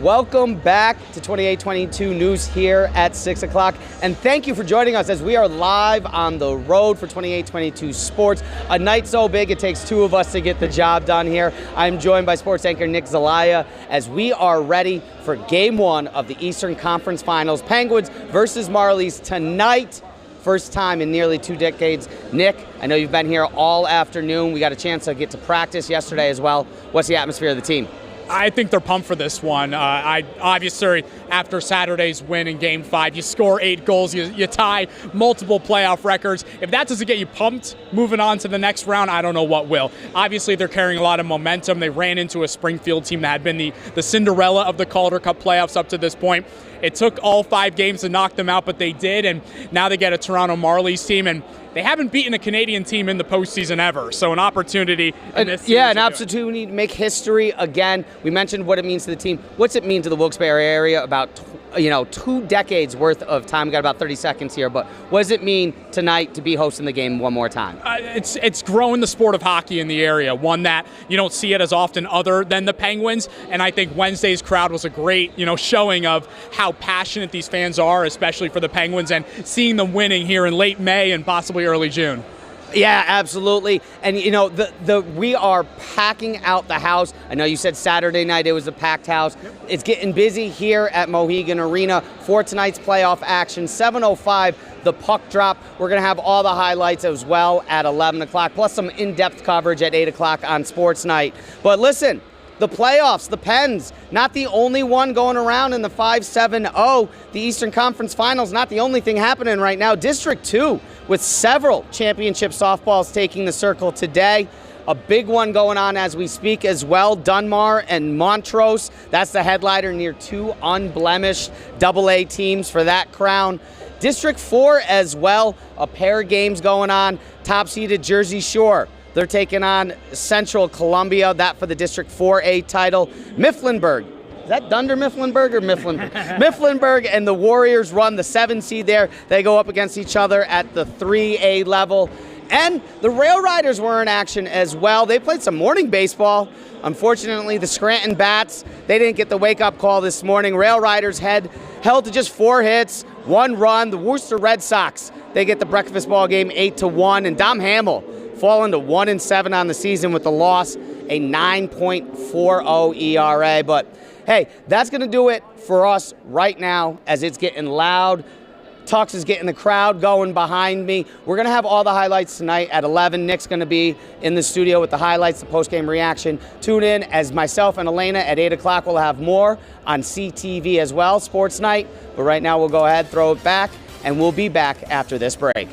Welcome back to 2822 News here at 6 o'clock. And thank you for joining us as we are live on the road for 2822 Sports. A night so big it takes two of us to get the job done here. I'm joined by sports anchor Nick Zelaya as we are ready for Game 1 of the Eastern Conference Finals. Penguins versus Marlies tonight. First time in nearly 2 decades. Nick, I know you've been here all afternoon. We got a chance to get to practice yesterday as well. What's the atmosphere of the team? I think they're pumped for this one. Obviously, after Saturday's win in Game 5, you score 8 goals, you tie multiple playoff records. If that doesn't get you pumped moving on to the next round, I don't know what will. Obviously, they're carrying a lot of momentum. They ran into a Springfield team that had been the Cinderella of the Calder Cup playoffs up to this point. It took all 5 games to knock them out, but they did, and now they get a Toronto Marlies team, and they haven't beaten a Canadian team in the postseason ever, so an opportunity in this series. Yeah, an opportunity to make history again. We mentioned what it means to the team. What's it mean to the Wilkes-Barre area? About 2 decades worth of time. We got about 30 seconds here, but what does it mean tonight to be hosting the game one more time? It's growing the sport of hockey in the area, one that you don't see it as often other than the Penguins, and I think Wednesday's crowd was a great showing of how passionate these fans are, especially for the Penguins, and seeing them winning here in late May and possibly early June. Yeah, absolutely. And we are packing out the house. I know you said Saturday night it was a packed house. Yep. It's getting busy here at Mohegan Arena for tonight's playoff action. 7:05, the puck drop. We're going to have all the highlights as well at 11 o'clock, plus some in-depth coverage at 8 o'clock on Sports Night. But listen, the playoffs, the Pens, not the only one going around in the 5-7-0. The Eastern Conference Finals, not the only thing happening right now. District 2 with several championship softballs taking the circle today. A big one going on as we speak as well. Dunmar and Montrose, that's the headliner, near 2 unblemished AA teams for that crown. District 4 as well, a pair of games going on. Top-seeded Jersey Shore. They're taking on Central Columbia, that for the District 4A title. Mifflinburg, is that Dunder Mifflinburg or Mifflinburg? Mifflinburg and the Warriors run the 7 seed there. They go up against each other at the 3A level. And the Rail Riders were in action as well. They played some morning baseball. Unfortunately, the Scranton Bats, they didn't get the wake-up call this morning. Rail Riders held to just 4 hits, 1 run. The Worcester Red Sox, they get the breakfast ball game 8-1. And Dom Hamill falling to 1-7 on the season with the loss, a 9.40 ERA. But hey, that's going to do it for us right now as it's getting loud. Tux is getting the crowd going behind me. We're going to have all the highlights tonight at 11. Nick's going to be in the studio with the highlights, the post-game reaction. Tune in as myself and Elena at 8 o'clock. We'll have more on CTV as well, Sports Night. But right now we'll go ahead, throw it back, and we'll be back after this break.